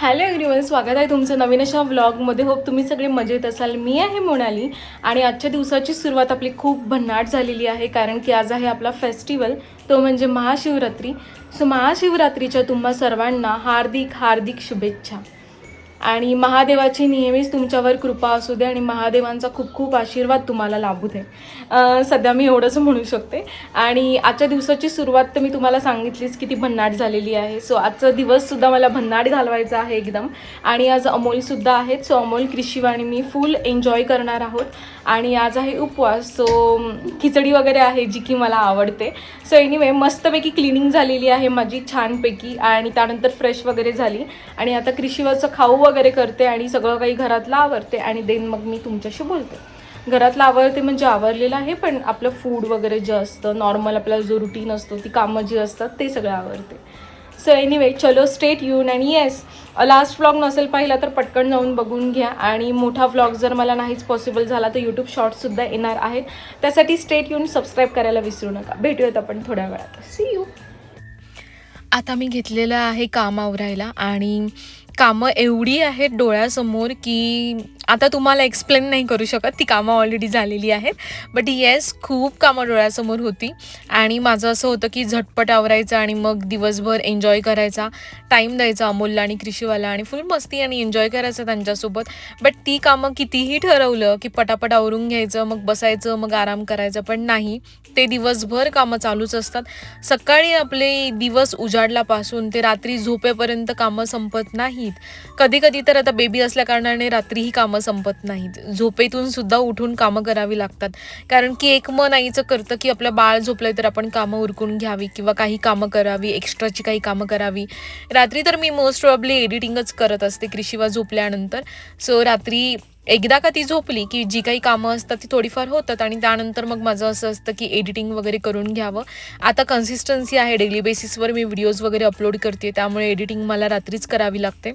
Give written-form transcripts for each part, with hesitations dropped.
Hello everyone, स्वागत आहे तुमचं नवीन अशा व्लॉगमध्ये. होप तुम्ही सगळे मजेत असाल. मी आहे मोनाली आणि आजच्या दिवसाची सुरुवात आपली खूप भन्नाट झालेली आहे, कारण की आज आहे आपला फेस्टिवल, तो म्हणजे महाशिवरात्री. सो महाशिवरात्रीच्या तुम्हा सर्वांना हार्दिक हार्दिक शुभेच्छा आणि महादेवाची नेहमीच तुमच्यावर कृपा असू दे आणि महादेवांचा खूप खूप आशीर्वाद तुम्हाला लाभू दे. सध्या मी एवढंच म्हणू शकते. आणि आजच्या दिवसाची सुरुवात तर मी तुम्हाला सांगितलीच किती भन्नाट झालेली आहे. सो आजचा दिवससुद्धा मला भन्नाट घालवायचा आहे एकदम. आणि आज अमोलसुद्धा आहेत. सो अमोल, क्रिशिव आणि मी फुल एन्जॉय करणार आहोत. आणि आज आहे उपवास, सो खिचडी वगैरे आहे जी की मला आवडते. सो एनिवे मस्तपैकी क्लिनिंग झालेली आहे माझी छानपैकी, आणि त्यानंतर फ्रेश वगैरे झाली आणि आता क्रिशिवाचं खाऊ वगैरे करते आणि सगळं काही घरातलं आवरते आणि देन मग मी तुमच्याशी बोलते. घरातलं आवरते म्हणजे आवरलेलं आहे, पण आपलं फूड वगैरे जे असतं नॉर्मल आपला जो रुटीन असतो, ती कामं जी असतात ते सगळं आवरते. सो एनिवे चलो स्टेट यून. आणि येस, लास्ट व्लॉग नसेल पाहिला तर पटकन जाऊन बघून घ्या. आणि मोठा व्लॉग जर मला नाहीच पॉसिबल झाला तर यूट्यूब शॉर्ट्ससुद्धा येणार आहेत, त्यासाठी स्टेट यून सबस्क्राईब करायला विसरू नका. भेटूयात आपण थोड्या वेळात. See you. आता मी घेतलेलं आहे काम आवरायला आणि कामं एवढी आहेत डोळ्यासमोर की आता तुम्हाला एक्सप्लेन नाही करू शकत. ती कामं ऑलरेडी झालेली आहेत, बट येस खूप कामं डोळ्यासमोर होती. आणि माझं असं होतं की झटपट आवरायचं आणि मग दिवसभर एन्जॉय करायचा, टाईम द्यायचा अमोलला आणि क्रिशिवाला आणि फुल मस्ती आणि एन्जॉय करायचं त्यांच्यासोबत. बट ती कामं कितीही ठरवलं की पटापट आवरून घ्यायचं, मग बसायचं, मग आराम करायचं, पण नाही, ते दिवसभर कामं चालूच असतात. सकाळी आपले दिवस उजाडल्यापासून ते रात्री झोपेपर्यंत कामं संपत नाहीत. कधी कधी तर आता बेबी असल्याकारणाने रात्रीही कामं संपत नाहीत. झोपेतून सुद्धा उठून कामं करावी लागतात, कारण की एक मन आईचं करतं की आपलं बाळ झोपलंय तर आपण कामं उरकून घ्यावी किंवा काही कामं करावी, एक्स्ट्राची काही कामं करावी. रात्री तर मी मोस्ट प्रॉब्ली एडिटिंगच करत असते क्रिशिवा झोपल्यानंतर. सो रात्री एकदा का ती झोपली की जी काही कामं असतात ती थोडीफार होतात आणि त्यानंतर मग माझं असं असतं की एडिटिंग वगैरे करून घ्यावं. आता कन्सिस्टन्सी आहे, डेली बेसिसवर मी व्हिडिओज वगैरे अपलोड करते, त्यामुळे एडिटिंग मला रात्रीच करावी लागते.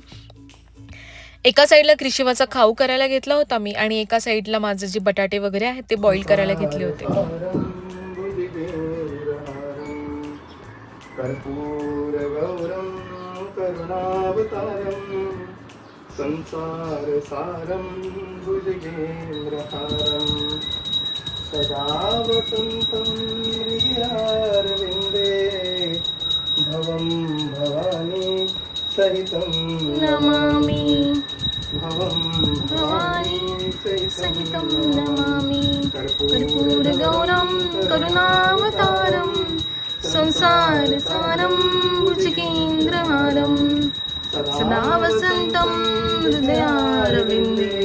एका साईडला क्रिशिवाचा खाऊ करायला घेतला होता मी आणि एका साईडला माझं जे बटाटे वगैरे आहेत ते बॉईल करायला घेतले होते. कर्पूर गौरम करुणावतारम संसार सारम भुजगेंद्रहारम सदा वसंतं हृदयारविंदे भवं भवानी सहितं नमामि भवं भवानी सहितं नमामि कर्पूरगौरं कर्पूरगौरं करुणावतारं संसारसारं भुजगेन्द्रहारं सदा वसन्तं हृदयारविन्दे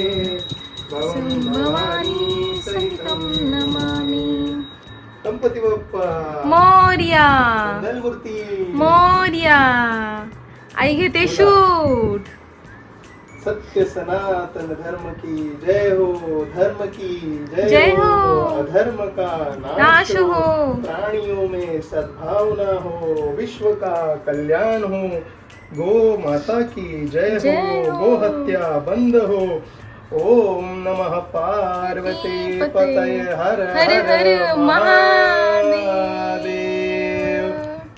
भवानी सहितं नमामि. गणपती बाप्पा मोरया मंगलमूर्ती मोरया. आई घेते शूट. सत्य सनातन धर्म की जय हो, धर्म की जय हो, अधर्म का नाश हो, प्राणियों में सद्भावना हो, विश्व का कल्याण हो, गो माता की जय जय हो, हो. गो हत्या बंद हो. ओम नमः पार्वती पतये हर हर हर महादेव.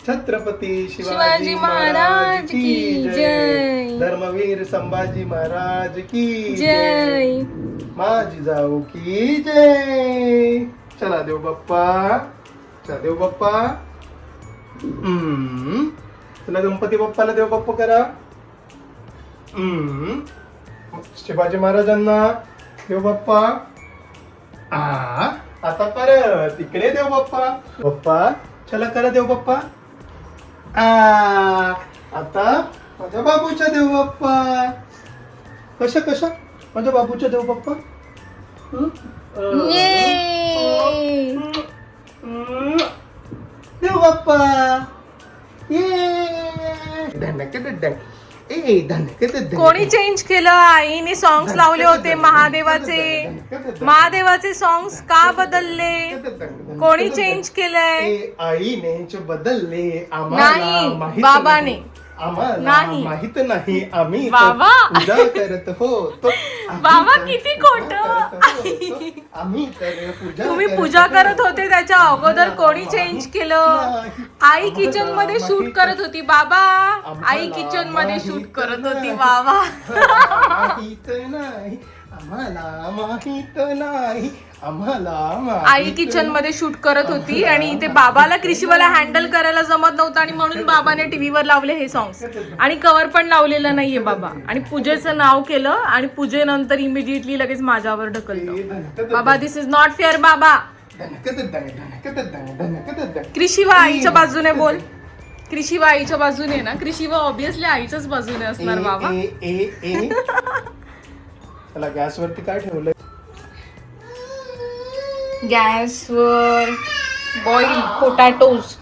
छत्रपती शिवाजी महाराज की जय. धर्मवीर संभाजी महाराज की जय. माझी जाऊ की जय. चला देव बाप्पा, चला देव बाप्पा. चला गणपती बाप्पाला देव बाप्पा करा. शिवाजी महाराजांना देव बाप्पा. आता परत इकडे देव बाप्पा. बाप्पा चला करा देव बाप्पा. आता माझ्या बाबूच्या देव बाप्पा. कशा कशा माझ्या बाबूच्या देव बाप्पा. ये. देव बाप्पा ये. धन्य कोणी चेंज केलं? आईने सॉंग्स लावले होते महादेवाचे. महादेवाचे सॉंग्स का बदलले? कोणी चेंज केलंय? आईने बदलले, नाही, बाबाने. आम्हाला नाही. माहित नाही आम्ही तर बाबा. पूजा करत होतो. आम्ही बाबा, तर किती पूजा खोटं. करत होतो. आम्ही तर पूजा तुम्ही करत पूजा करत होतो. होते त्याच्या अगोदर कोणी चेंज माहित केलं? नाही. आई किचन मध्ये शूट माहित करत होती बाबा. आई आम्हाला किचन मध्ये माहित शूट करत नाही. होती बाबा. माहित नाही आम्हाला माहित नाही आम्हाला आई माहित किचन मध्ये शूट करत होती आणि इथे बाबाला क्रिशिवाला हँडल करायला जमत नव्हतं आणि म्हणून बाबाने टीव्हीवर लावले हे सॉंग्स आणि कव्हर पण लावलेलं नाहीये बाबा. आणि पूजेचं नाव केलं आणि पूजेनंतर इमिडिएटली लगेच माझ्यावर ढकललं. बाबा, दिस इज नॉट फेअर बाबा. क्रिशिवा आईच्या बाजूने बोल. क्रिशिवा आईच्या बाजूने ना. क्रिशिवा ऑब्विसली आईच्याच बाजूने असणार बाबा. चला गॅसवरती काय ठेवलंय? गॅसवर बॉईल पोटॅटोज.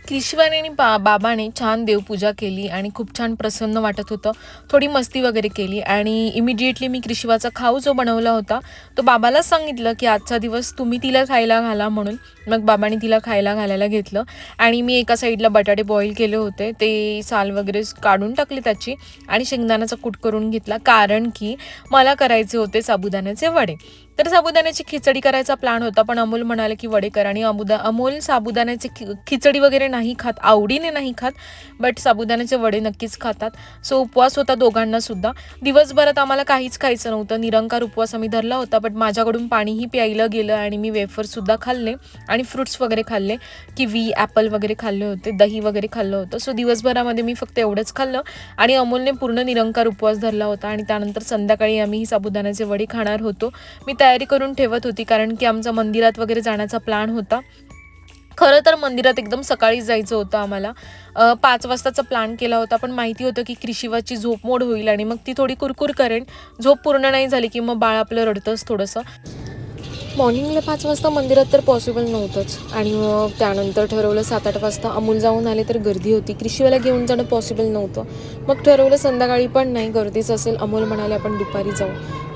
क्रिशिवाने आणि बाबाने छान देवपूजा केली आणि खूप छान प्रसन्न वाटत होतं. थोडी मस्ती वगैरे केली आणि इमिडिएटली मी क्रिशिवाचा खाऊ जो बनवला होता तो बाबाला सांगितलं की आजचा दिवस तुम्ही तिला खायला घाला म्हणून. मग बाबाने तिला खायला घालायला घेतलं आणि मी एका साईडला बटाटे बॉईल केले होते, ते साल वगैरे काढून टाकले त्याची आणि शेंगदाण्याचा कूट करून घेतला कारण की मला करायचे होते साबुदाण्याचे वडे. तर साबुदाण्याची खिचडी करायचा प्लॅन होता पण अमोल म्हणाले की वडे कर आणि अमोल साबुदाण्याची खिचडी वगैरे नाही खात, आवडीने नाही खात, बट साबुदाण्याचे वडे नक्कीच खातात. सो उपवास होता दोघांना सुद्धा. दिवसभरात आम्हाला काहीच खायचं नव्हतं, निरंकार उपवास आम्ही धरला होता. बट माझ्याकडून पाणीही प्यायलं गेलं आणि मी वेफरसुद्धा खाल्ले आणि फ्रुट्स वगैरे खाल्ले, किवी ॲपल वगैरे खाल्ले होते, दही वगैरे खाल्लं होतं. सो दिवसभरामध्ये मी फक्त एवढंच खाल्लं आणि अमोलने पूर्ण निरंकार उपवास धरला होता. आणि त्यानंतर संध्याकाळी आम्ही ही साबुदाण्याचे वडे खाणार होतो. मी तयारी करून ठेवत होती कारण की आमचा मंदिरात वगैरे जाण्याचा प्लॅन होता. खरं तर मंदिरात एकदम सकाळीच जायचं होतं आम्हाला. 5 वाजताचा प्लॅन केला होता पण माहिती होतं की क्रिशिवाची झोप मोड होईल आणि मग ती थोडी कुरकुर करेन. झोप पूर्ण नाही झाली की मग बाळ आपलं रडतंच थोडंसं. मॉर्निंगला 5 वाजता मंदिरात तर पॉसिबल नव्हतंच आणि मग त्यानंतर ठरवलं 7-8 वाजता. अमोल जाऊन आले तर गर्दी होती, क्रिशिवाला घेऊन जाणं पॉसिबल नव्हतं. मग ठरवलं संध्याकाळी पण नाही, गर्दीच असेल. अमोल म्हणाले आपण दुपारी जाऊ.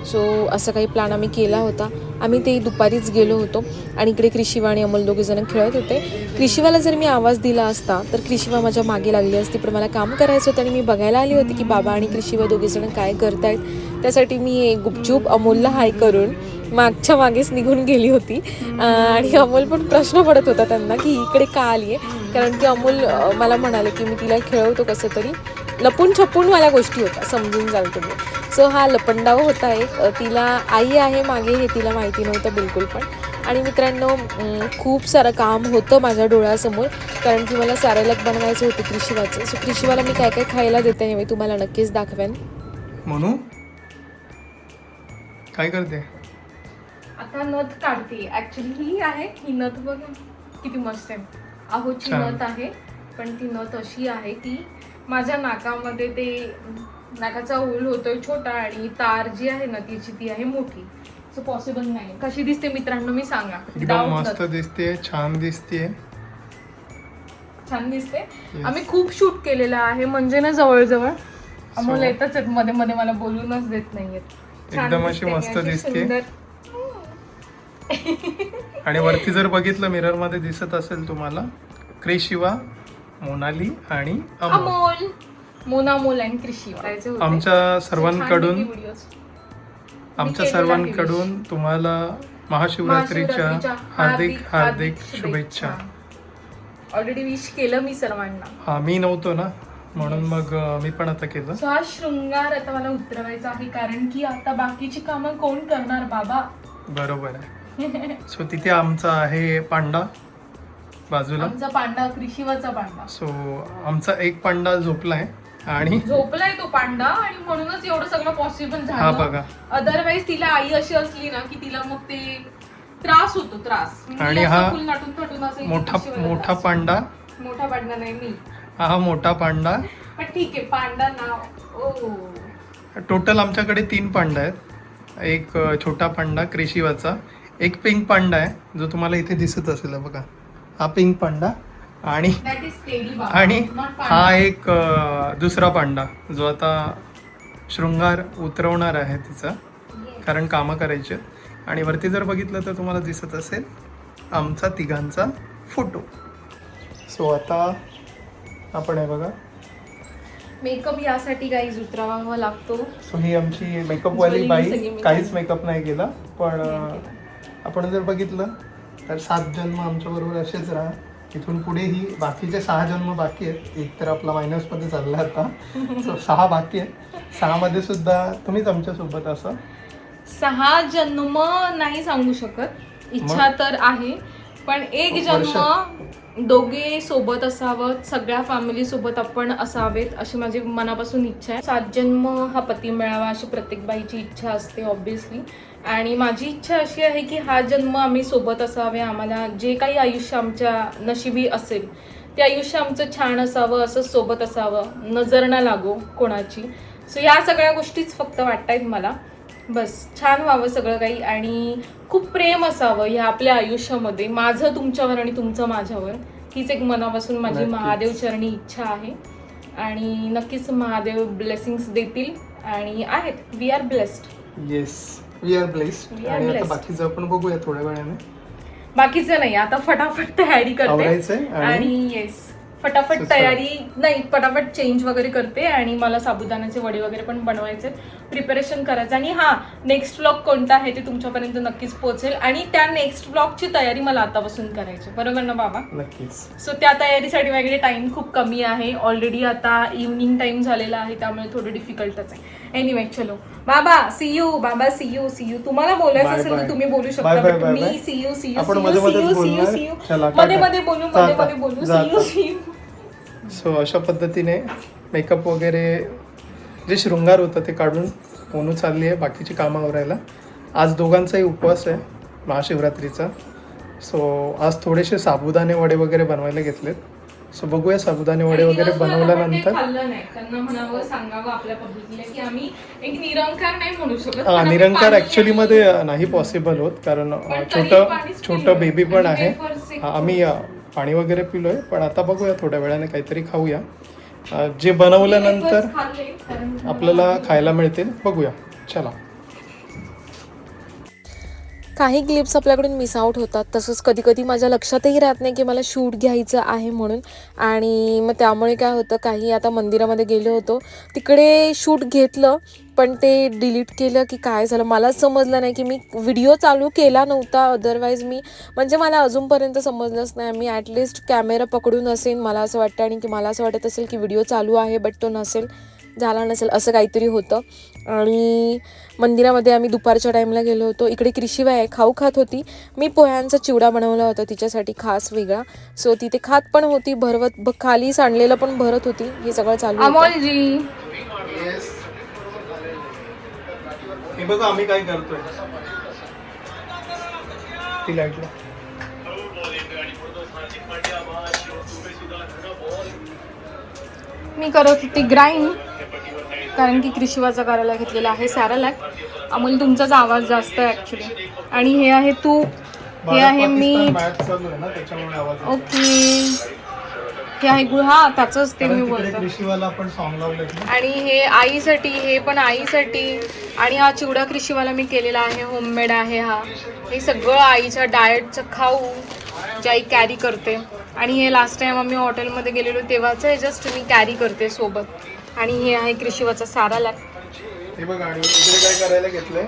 सो असं काही प्लॅन आम्ही केला होता. आम्ही ते दुपारीच गेलो होतो आणि इकडे क्रिशिवा आणि अमोल दोघेजण खेळत होते. क्रिशिवाला जर मी आवाज दिला असता तर क्रिशिवा माझ्या मागे लागली असती, पण मला काम करायचं होतं आणि मी बघायला आली होती की बाबा आणि क्रिशिवा दोघेजण काय करतायत. त्यासाठी मी गुपचूप अमोलला हाय करून मागच्या मागेच निघून गेली होती. आणि अमोल पण प्रश्न पडत होता त्यांना की इकडे का आली आहे, कारण की अमोल मला म्हणाले की मी तिला खेळवतो कसं तरी. लपून छपून मला गोष्टी होत्या, समजून जाल तुम्ही. सो हा लपंडाव होता एक. तिला आई आहे मागे हे तिला माहिती नव्हतं बिलकुल पण. आणि मित्रांनो खूप सारं काम होतं माझ्या डोळ्यासमोर कारण की मला सॅरेलॅक बनवायचं होतं क्रिशिवाचं. सो क्रिशिवाला मी काय काय खायला देते हे मी तुम्हाला नक्कीच दाखवेन. म्हणू काय करते? आता नथ काढते. ऍक्च्युली ही आहे, ही नथ बघा किती मस्त आहे. आहोची नथ आहे पण ती नथ अशी आहे की माझ्या नाकामध्ये ते नाकाचा होल होतोय छोटा आणि तार जी आहे ना तिची ती आहे मोठी. सो पॉसिबल नाही. कशी दिसते मित्रांनो मी सांगा? एकदम मस्त दिसते, छान दिसते. छान दिसते. आम्ही खूप शूट केलेलं आहे म्हणजे ना जवळजवळ. अमोल येतच आहेत मध्ये मध्ये, मला बोलूनच देत नाहीयेत. एकदम अशी मस्त दिसते. आणि वरती जर बघितलं मिरर मध्ये दिसत असेल तुम्हाला क्रिशिवा, मोनाली आणि अमोल. मोनामोल आणि क्रिशिवा. आमच्या सर्वांकडून तुम्हाला महाशिवरात्रीच्या हार्दिक हार्दिक शुभेच्छा. ऑलरेडी विश केलं मी सर्वांना. हा मी नव्हतो ना म्हणून मग मी पण आता केलं. सो हा शृंगार आता मला उतरवायचा आहे कारण की आता बाकीची कामं कोण करणार बाबा? बरोबर आहे. सो तिथे आमचा आहे पांडा बाजूला. आमचा पांडा, क्रिशिवाचा पांडा. सो आमचा एक पांडा झोपलाय आणि झोपलाय तो पांडा आणि म्हणूनच एवढं सगळं पॉसिबल हा झालं. बघा. अदरवाईज तिला आई अशी असली ना की तिला मग ते त्रास होतो, त्रास. आणि हा मोठा पांडा. मोठा पांडा नाही मी, हा मोठा पांडा. पण ठीक आहे पांडा नाव. टोटल आमच्याकडे 3 पांडा आहेत. एक छोटा पांडा क्रिशिवाचा, एक पिंक पांडा आहे जो तुम्हाला इथे दिसत असेल बघा, हा पिंक पांडा. आणि हा एक दुसरा पांडा जो आता शृंगार उतरवणार आहे तिचा, कारण कामं करायचे. आणि वरती जर बघितलं तर तुम्हाला दिसत असेल आमचा तिघांचा फोटो. सो आता आपण आहे बघा मेकअप यासाठी काही उतरावा लागतो. सो ही आमची मेकअप वाली Usually बाई सगळी मी काहीच मेकअप नाही केला, पण आपण जर बघितलं तर 7 जन्म आमच्या बरोबर असेच राहा. इथून पुढे ही बाकीचे 6 जन्म बाकी आहेत. एक तर आपला मायनसमध्ये चालला आता, सो 6 बाकी आहेत. 6 मध्ये सुद्धा तुम्हीच आमच्या सोबत असं 6 जन्म नाही सांगू शकत, इच्छा तर आहे, पण एक जन्म दोघे सोबत असावं, सगळ्या फॅमिली सोबत आपण असावेत अशी माझी मनापासून इच्छा आहे. 7 जन्म हा पती मिळावा अशी प्रत्येक बाईची इच्छा असते ऑब्विसली. आणि माझी इच्छा अशी आहे की हा जन्म आम्ही सोबत असावे. आम्हाला जे काही आयुष्य आमच्या नशिबी असेल ते आयुष्य आमचं छान असावं, असं सोबत असावं, नजर ना लागो कोणाची. सो या सगळ्या गोष्टीच फक्त वाटतायत मला. बस छान व्हावं सगळं काही आणि खूप प्रेम असावं ह्या आपल्या आयुष्यामध्ये, माझं तुमच्यावर आणि तुमचं माझ्यावर. हीच एक मनापासून माझी नक्कीच. महादेव चरणी इच्छा आहे आणि नक्कीच महादेव ब्लेसिंग्स देतील आणि आहेत. We are blessed. Yes, we are blessed. आणि आता बाकीचं आपण बघूया थोड्या वेळाने. बाकीचं नाही, आता फटाफट तयारी करते आवरायचंय आणि येस फटाफट तयारी नाही, फटाफट चेंज वगैरे करते आणि मला साबुदाण्याचे वडे वगैरे पण बनवायचे, प्रिपरेशन करायचं. आणि हा नेक्स्ट व्लॉग कोणता आहे ते तुमच्यापर्यंत नक्कीच पोहोचेल आणि त्या नेक्स्ट व्लॉगची तयारी मला आतापासून करायची, बरोबर ना बाबा? नक्कीच. सो त्या तयारीसाठी वगैरे टाइम खूप कमी आहे. ऑलरेडी आता इव्हनिंग टाइम झालेला आहे, त्यामुळे थोडं डिफिकल्टच आहे. एनिवे चलो बाबा, सी यू. बाबा सी यू. See you. तुम्हाला बोलायचं Bye, असेल bye. तर तुम्ही बोलू Bye, शकता, bye, but bye, मी bye. See you see you आपण सी मध्ये यू मध्येच सी यू बोलणार. सी यू चला, मध्ये टाटा. मध्ये बोलू, जा मध्ये आता. मध्ये बोलू, जा सी यू आता. See you. सो अशा पद्धतीने मेकअप वगैरे जे शृंगार होतं ते काढून मोनू चालली आहे बाकीची कामं आवरायला. आज दोघांचाही उपवास आहे महाशिवरात्रीचा. सो आज थोडेसे साबुदाणे वडे वगैरे बनवायला घेतलेत. सो बघूया साबुदाणे वडे वगैरे बनवल्यानंतर. खाल्लं नाही, त्यांना म्हणावं, सांगावं आपल्या पद्धतीने की आम्ही एक निरंकार नाही म्हणू शकत, पण आम्ही निरंकार पाणी ऍक्च्युली आणि- मध्ये नाही पॉसिबल होत, कारण पण तरी पाणीच छोटं पिलं. बेबी पण आणि आहे. wafers एक आम्ही पाणी वगैरे पिलोय, पण आता बघूया थोड्या वेळाने काहीतरी खाऊया. जे बनवल्यानंतर wafers खाल्ले, कारण आपल्याला खायला मिळतील. बघूया, चला. काही क्लिप्स आपल्याकडून मिस आउट होतात. तसंच कधी कधी माझ्या लक्षातही राहत नाही की मला शूट घ्यायचं आहे म्हणून. आणि मग त्यामुळे काय होतं, काही आता मंदिरामध्ये गेलो होतो तिकडे शूट घेतलं, पण ते डिलीट केलं की काय झालं मलाच समजलं नाही की मी व्हिडिओ चालू केला नव्हता. अदरवाईज म्हणजे मला अजूनपर्यंत समजलंच नाही. मी ॲटलिस्ट कॅमेरा पकडून असेल मला असं वाटतं, आणि की मला असं वाटत असेल की व्हिडिओ चालू आहे, बट तो झाला नसेल असं काहीतरी होतं. आणि मंदिरामध्ये आम्ही दुपारच्या टाईमला गेलो होतो. इकडे कृषीबाई खाऊ खात होती. मी पोह्यांचा चिवडा बनवला होता तिच्यासाठी खास वेगळा. सो तिथे खात पण होती, खाली सांडलेलं पण भरत होती. हे सगळं चालू होतं. अमोलजी हे बघा आम्ही काय करतोय. ती लाईटला मी करत होती ग्राइंड, कारण की कृषीवाचा करायला घेतलेला आहे सॅरलॅक. अमोल तुमचाच आवाज जास्त आहे ॲक्च्युली. आणि हे आहे तूप, हे आहे मीठ, मॅच चालू आहे ना त्याच्यामुळे आवाज येतो. ओके, हे आहे गुळ. हा त्याचंच ते मी बोलतो. कृषीवाला आपण सॉन्ग लावलंय ना. आणि हे आईसाठी, हे पण आईसाठी. आणि हा चिवडा कृषीवाला मी केलेला आहे, होममेड आहे हा. हे सगळं आईच्या डाएटचं खाऊ जे आई कॅरी करते. आणि हे लास्ट टाइम आम्ही हॉटेलमध्ये गेलेलो तेव्हाचं हे जस्ट मी कॅरी करते सोबत. आणि हे आहे कृषीवाचा सारालॅक. हे बघा, आणि इकडे काय करायला घेतलंय,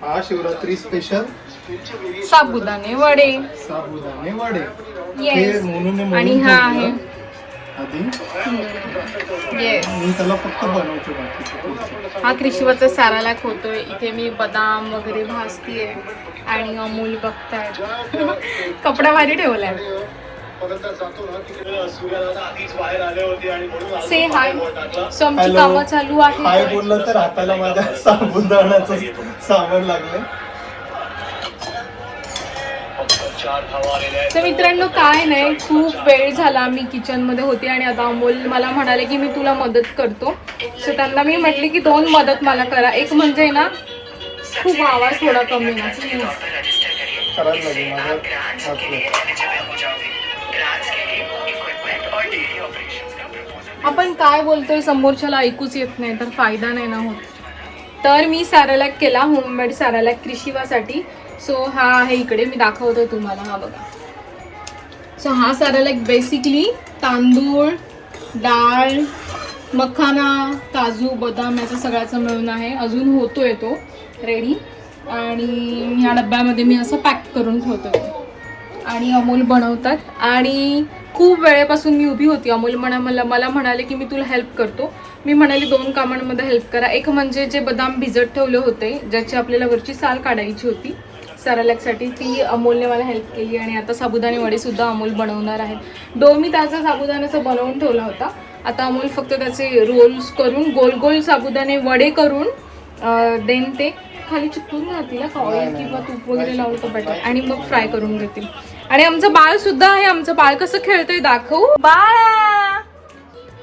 महाशिवरात्री स्पेशल साबुदाणे वडे. साबुदाणे वडे. Yes. हे मोनूने मळून आणि हा ठेवलं आहे आधी. येस, मी त्याला फक्त बनवतो बाकी. हा कृषीवाचा सारालॅक होतोय. इथे मी बदाम वगैरे भाजतीये आणि अमूल बघतायत. कपडा भारी ठेवलाय. से हाय. सो आमची Hello. कामं चालू हाय आहेत. बोललं तर हाताला माझ्या साबुदाण्याचं सामान लागलं. तर मित्रांनो काय नाही, खूप वेळ झाला मी किचनमध्ये होते आणि आता अमोल मला म्हणाले की मी तुला मदत करतो. सो त्यांना मी म्हटले की 2 मदत मला करा. एक म्हणजे ना खूप आवाज थोडा कमी ना प्लीज. करायला लागेल माझ्या हातलं. आपण काय बोलतोय समोरच्याला ऐकूच येत नाही तर फायदा नाही ना होत. तर मी सॅरलॅक केला, होममेड सॅरलॅक कृषीवासाठी. सो हा आहे इकडे, मी दाखवतो तुम्हाला. हा बघा. सो हा सॅरलॅक बेसिकली तांदूळ, डाळ, मखाना, काजू, बदाम याचा सगळ्याचा मिळून आहे. अजून होतोय तो रेडी. आणि ह्या डब्यामध्ये मी असं पॅक करून ठेवतोय. आणि अमोल बनवतात. आणि खूप वेळेपासून मी उभी होती. अमोल मला म्हणाले की मी तुला हेल्प करतो. मी म्हणाले 2 कामांमध्ये हेल्प करा. एक म्हणजे जे बदाम भिजत ठेवले होते, ज्याची आपल्याला वरची साल काढायची होती सॅरलॅकसाठी, ती अमोलने मला हेल्प केली. आणि आता साबुदाणे वडेसुद्धा अमोल बनवणार आहे. डो मी त्याचा साबुदाण्याचा बनवून ठेवला होता. आता अमोल फक्त त्याचे रोल्स करून गोल गोल साबुदाणे वडे करून देन ते खाली चिपकून राहतील ऑइल किंवा तूप वगैरे लावून तो बॅटर, आणि मग फ्राय करून घेतील. आणि आमचं बाळ सुद्धा आहे. आमचं बाळ कसं खेळतंय दाखवू. बाळा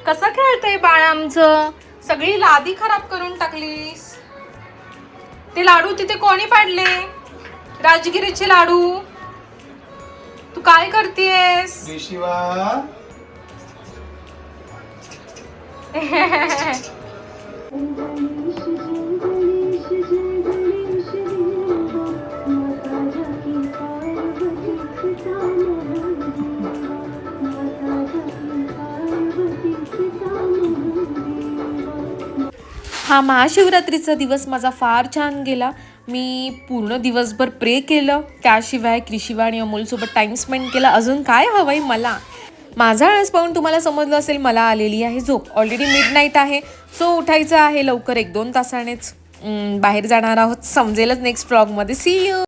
कसं खेळतंय बाळ आमचं. सगळी लादी खराब करून टाकलीस. ते लाडू तिथे कोणी पाडले, राजगिरीचे लाडू. तू काय करतेस. हा महाशिवरात्रीचा दिवस माझा फार छान गेला. मी पूर्ण दिवसभर प्रे केलं, त्याशिवाय क्रिशिवा आणि अमोलसोबत टाईम स्पेंड केला. अजून काय हवंय मला. माझा आळस पाहून तुम्हाला समजलं असेल, मला आलेली आहे झोप. ऑलरेडी मिडनाईट आहे, सो उठायचं आहे लवकर. 1-2 तासानेच बाहेर जाणार आहोत. समजेलच नेक्स्ट व्लॉगमध्ये. C you.